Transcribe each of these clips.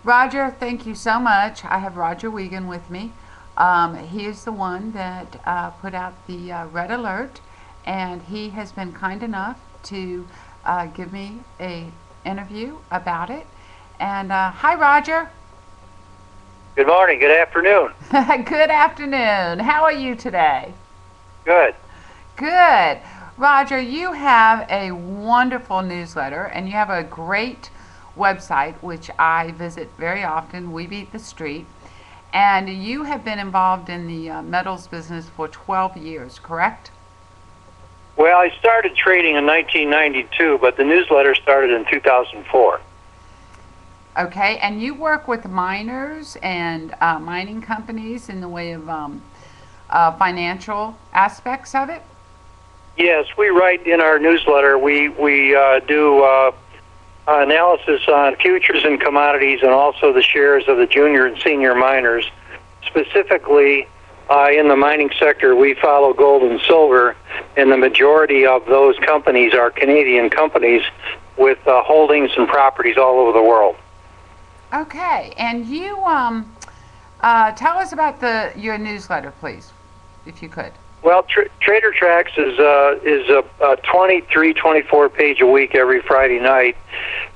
Roger, thank you so much. I have Roger Wiegand with me. He is the one that put out the red alert, and he has been kind enough to give me a interview about it. And hi, Roger. Good morning. Good afternoon. Good afternoon. How are you today? Good. Good. Roger, you have a wonderful newsletter and you have a great website, which I visit very often, We Beat the Street. And you have been involved in the metals business for 12 years, correct? Well, I started trading in 1992, but the newsletter started in 2004. Okay, and you work with miners and mining companies in the way of financial aspects of it? Yes, we write in our newsletter. We do analysis on futures and commodities and also the shares of the junior and senior miners. Specifically, in the mining sector, we follow gold and silver, and the majority of those companies are Canadian companies with holdings and properties all over the world. Okay, and you tell us about your newsletter, please, if you could. Well, Trader Tracks is a 23, 24-page a week every Friday night,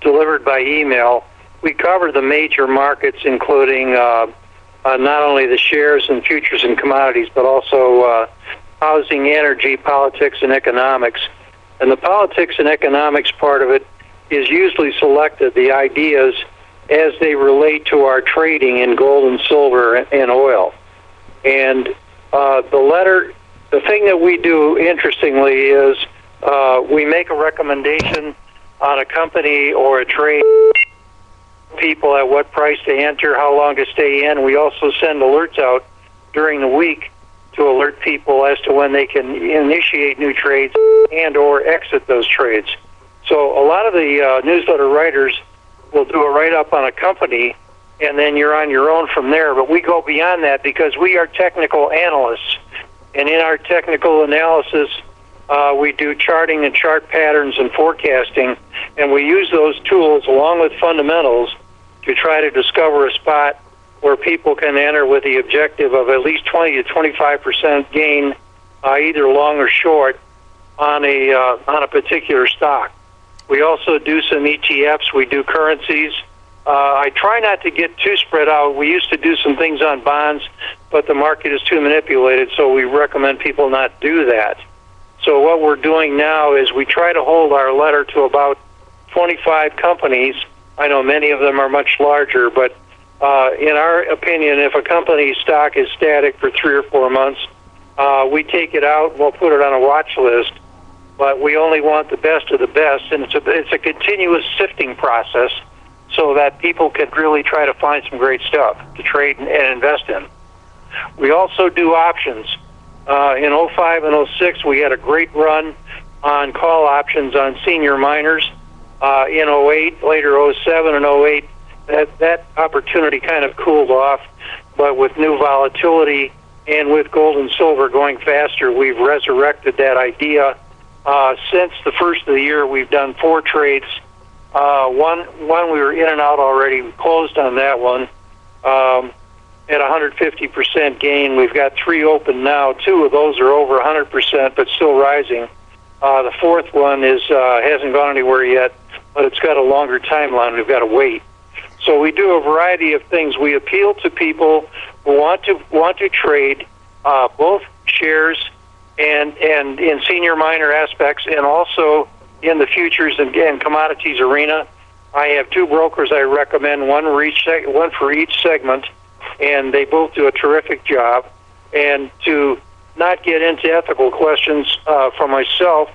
delivered by email. We cover the major markets, including not only the shares and futures and commodities, but also housing, energy, politics, and economics. And the politics and economics part of it is usually selected, the ideas, as they relate to our trading in gold and silver and oil. And the thing that we do, interestingly, is we make a recommendation on a company or a trade, people at what price to enter, how long to stay in. We also send alerts out during the week to alert people as to when they can initiate new trades and or exit those trades. So a lot of the newsletter writers will do a write-up on a company, and then you're on your own from there. But we go beyond that because we are technical analysts. And in our technical analysis, we do charting and chart patterns and forecasting, and we use those tools along with fundamentals to try to discover a spot where people can enter with the objective of at least 20 to 25% gain, either long or short, on a particular stock. We also do some ETFs. We do currencies. I try not to get too spread out. We used to do some things on bonds, but the market is too manipulated, so we recommend people not do that. So what we're doing now is we try to hold our letter to about 25 companies. I know many of them are much larger, but in our opinion, if a company's stock is static for 3 or 4 months, we take it out and we'll put it on a watch list. But we only want the best of the best, and it's a continuous sifting process so that people can really try to find some great stuff to trade and invest in. We also do options. In 05 and 06, we had a great run on call options on senior miners. In 08, later 07 and 08, that opportunity kind of cooled off. But with new volatility and with gold and silver going faster, we've resurrected that idea. Since the first of the year, we've done 4 trades. One we were in and out already. We closed on that one at 150% gain. We've got 3 open now. 2 of those are over 100%, but still rising. The 4th one hasn't gone anywhere yet, but it's got a longer timeline. We've got to wait. So we do a variety of things. We appeal to people who want to trade both shares and in senior minor aspects, and also in the futures and commodities arena. I have 2 brokers I recommend, one for each segment, and they both do a terrific job. And to not get into ethical questions for myself,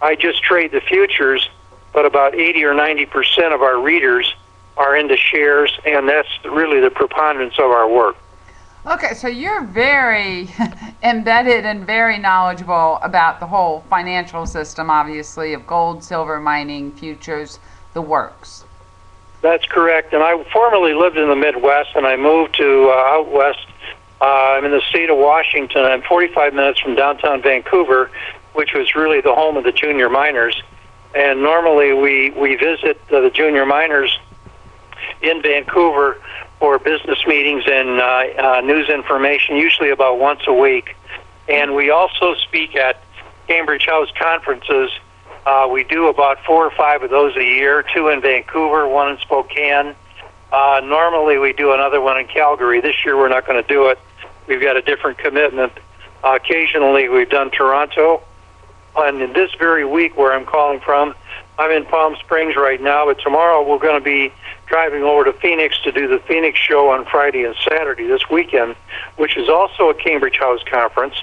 I just trade the futures, but about 80 or 90% of our readers are into shares, and that's really the preponderance of our work. Okay, so you're very embedded and very knowledgeable about the whole financial system, obviously, of gold, silver, mining, futures, the works. That's correct. And I formerly lived in the Midwest, and I moved to out west. I'm in the state of Washington. I'm 45 minutes from downtown Vancouver, which was really the home of the junior miners. And normally we visit the junior miners in Vancouver for business meetings and news information, usually about once a week. And we also speak at Cambridge House conferences. We do about 4 or 5 of those a year, 2 in Vancouver, 1 in Spokane. Normally we do another one in Calgary. This year we're not going to do it. We've got a different commitment. Occasionally we've done Toronto. And in this very week where I'm calling from, I'm in Palm Springs right now, but tomorrow we're going to be driving over to Phoenix to do the Phoenix show on Friday and Saturday this weekend, which is also a Cambridge House conference.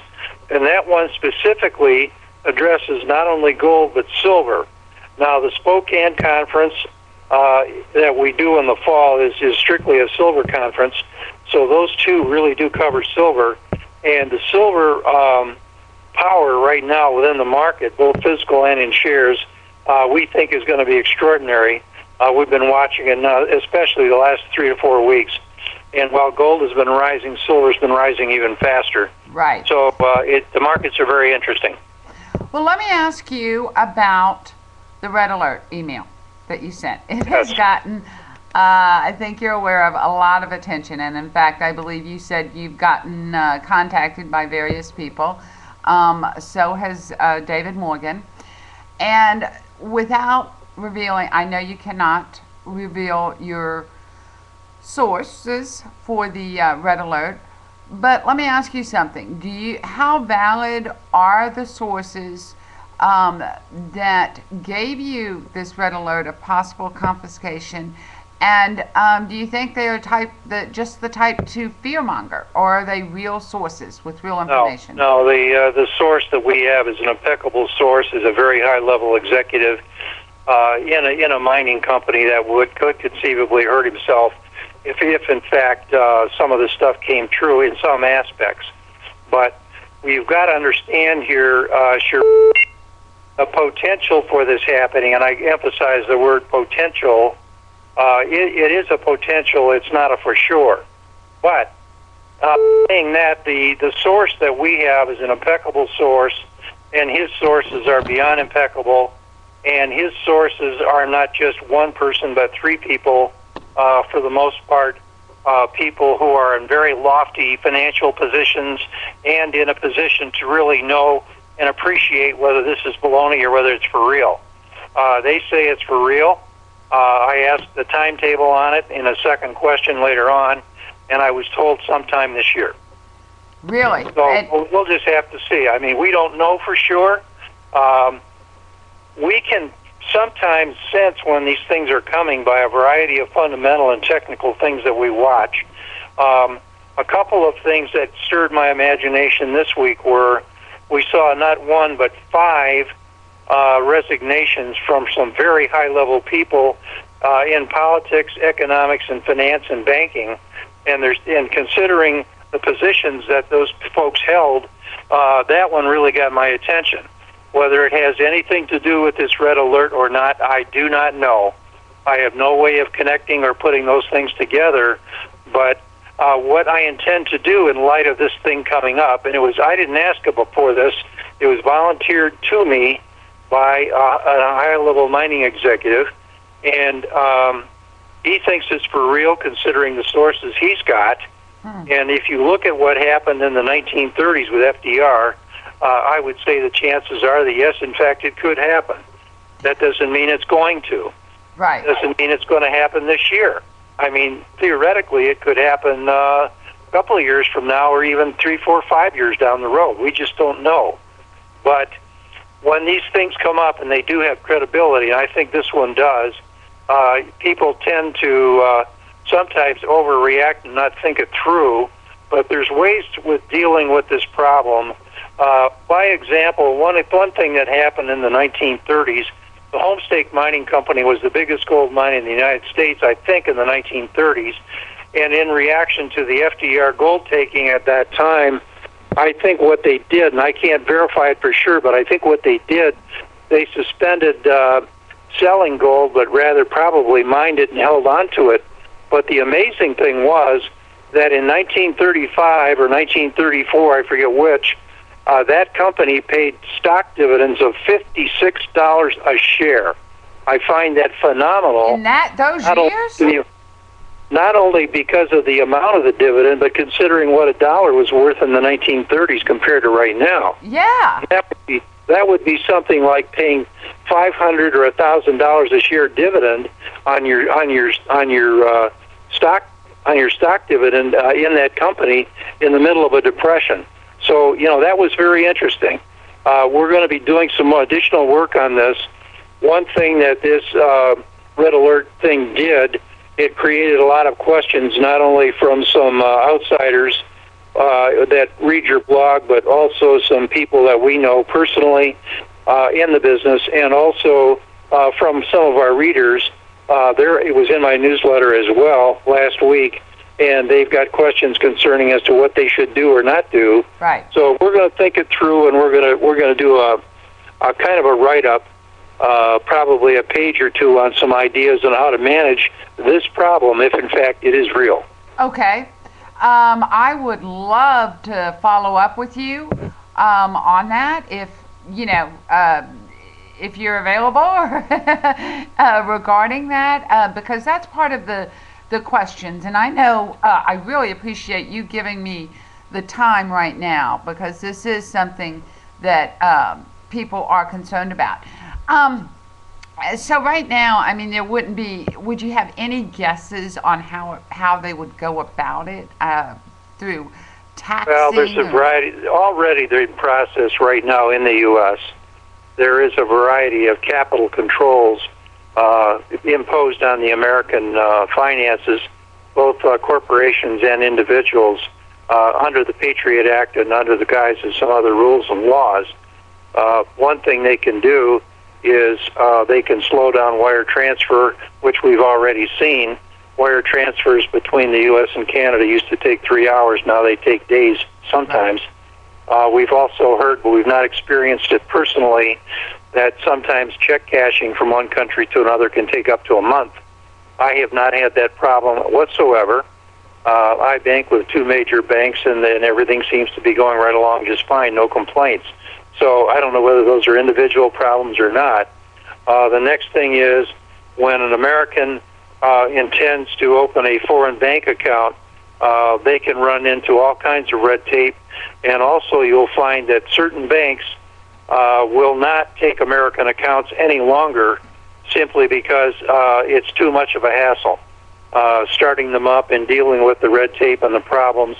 And that one specifically addresses not only gold but silver. Now, the Spokane conference that we do in the fall is strictly a silver conference, so those two really do cover silver. And the silver power right now within the market, both physical and in shares, we think is going to be extraordinary. We've been watching it now, especially the last 3 to 4 weeks. And while gold has been rising, silver's been rising even faster. Right. So the markets are very interesting. Well, let me ask you about the Red Alert email that you sent. It has gotten, I think you're aware of, a lot of attention. And in fact, I believe you said you've gotten contacted by various people. So has David Morgan. And without revealing, I know you cannot reveal your sources for the Red Alert, but let me ask you something. How valid are the sources that gave you this Red Alert of possible confiscation? And do you think they are just the type to fearmonger, or are they real sources with real information? No, the source that we have is an impeccable source, is a very high-level executive in a mining company that could conceivably hurt himself if in fact some of this stuff came true in some aspects. But we've got to understand here, Sherrie, the potential for this happening, and I emphasize the word potential. It is a potential, it's not a for sure. But saying that, the source that we have is an impeccable source, and his sources are beyond impeccable, and his sources are not just one person but 3 people, for the most part, people who are in very lofty financial positions and in a position to really know and appreciate whether this is baloney or whether it's for real. They say it's for real. I asked the timetable on it in a second question later on, and I was told sometime this year. Really? So we'll just have to see. I mean, we don't know for sure. We can sometimes sense when these things are coming by a variety of fundamental and technical things that we watch. A couple of things that stirred my imagination this week were we saw not 1 but 5 resignations from some very high-level people in politics, economics, and finance and banking. And considering the positions that those folks held, that one really got my attention. Whether it has anything to do with this Red Alert or not, I do not know. I have no way of connecting or putting those things together. But what I intend to do in light of this thing coming up, and I didn't ask it before this, it was volunteered to me by a high-level mining executive, and he thinks it's for real considering the sources he's got. And if you look at what happened in the 1930s with FDR, I would say the chances are that, yes, in fact, it could happen. That doesn't mean it's going to. Right. Doesn't mean it's going to happen this year. I mean, theoretically, it could happen a couple of years from now or even 3, 4, 5 years down the road. We just don't know. But when these things come up, and they do have credibility, and I think this one does, people tend to sometimes overreact and not think it through. But there's ways with dealing with this problem. By example, one thing that happened in the 1930s, the Homestake Mining Company was the biggest gold mine in the United States, I think, in the 1930s. And in reaction to the FDR gold taking at that time, I think what they did, and I can't verify it for sure, but I think what they did, they suspended selling gold, but rather probably mined it and held on to it. But the amazing thing was that in 1935 or 1934, I forget which, that company paid stock dividends of $56 a share. I find that phenomenal. In those years? not only because of the amount of the dividend, but considering what a dollar was worth in the 1930s compared to right now. Yeah. That would be something like paying $500 or $1,000 a share dividend on your stock dividend in that company in the middle of a depression. So that was very interesting. We're going to be doing some more additional work on this. One thing that this red alert thing did, it created a lot of questions, not only from some outsiders that read your blog, but also some people that we know personally in the business, and also from some of our readers. It was in my newsletter as well last week, and they've got questions concerning as to what they should do or not do. Right. So we're going to think it through, and we're going to do a kind of a write-up, probably a page or two on some ideas on how to manage this problem if, in fact, it is real. Okay. I would love to follow up with you on that if you're available regarding that, because that's part of the questions. And I know I really appreciate you giving me the time right now, because this is something that people are concerned about. So right now, I mean, would you have any guesses on how they would go about it through taxing? Well, there's a variety. Already they're in process right now in the U.S. There is a variety of capital controls imposed on the American finances, both corporations and individuals, under the Patriot Act and under the guise of some other rules and laws. One thing they can do is they can slow down wire transfer, which we've already seen. Wire transfers between the U.S. and Canada used to take 3 hours. Now they take days sometimes. We've also heard, but we've not experienced it personally, that sometimes check cashing from one country to another can take up to a month. I have not had that problem whatsoever. I bank with two major banks, and everything seems to be going right along just fine, no complaints. So I don't know whether those are individual problems or not. The next thing is when an American intends to open a foreign bank account, they can run into all kinds of red tape, and also you'll find that certain banks will not take American accounts any longer simply because it's too much of a hassle. Starting them up and dealing with the red tape and the problems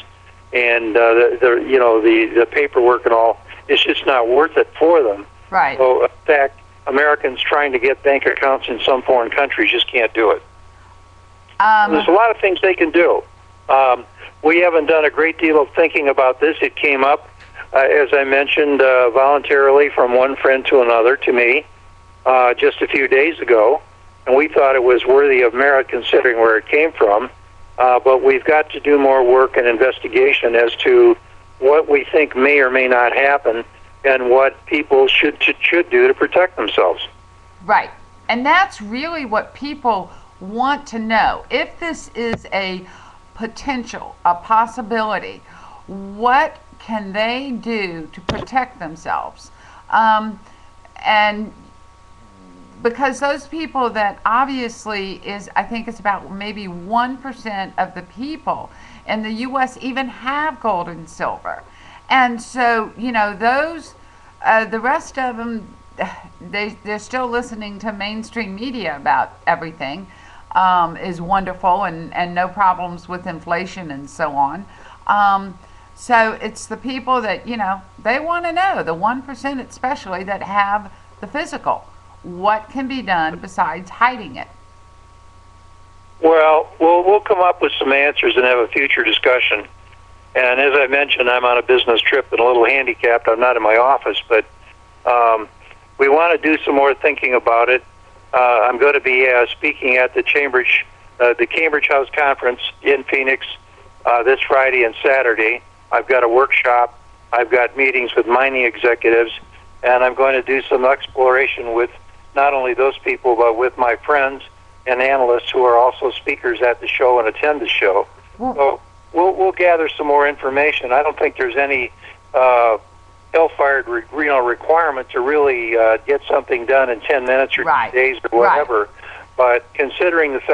and the paperwork and all, it's just not worth it for them. Right. So, in fact, Americans trying to get bank accounts in some foreign countries just can't do it. There's a lot of things they can do. We haven't done a great deal of thinking about this. It came up, as I mentioned, voluntarily from one friend to another to me just a few days ago, and we thought it was worthy of merit considering where it came from. But we've got to do more work and investigation as to what we think may or may not happen and what people should do to protect themselves. Right. And that's really what people want to know. If this is a potential, a possibility, what can they do to protect themselves? And because those people that obviously I think it's about maybe 1% of the people in the U.S. even have gold and silver. And so, those, the rest of them, they're still listening to mainstream media about everything is wonderful and no problems with inflation and so on. So it's the people that, they want to know, the 1% especially that have the physical. What can be done besides hiding it? Well, we'll come up with some answers and have a future discussion. And as I mentioned, I'm on a business trip and a little handicapped. I'm not in my office, but we want to do some more thinking about it. I'm going to be speaking at the Cambridge House Conference in Phoenix this Friday and Saturday. I've got a workshop. I've got meetings with mining executives, and I'm going to do some exploration with not only those people, but with my friends and analysts who are also speakers at the show and attend the show. So we'll gather some more information. I don't think there's any hellfire requirement to really get something done in 10 minutes or 2 days or whatever. Right. But considering the fact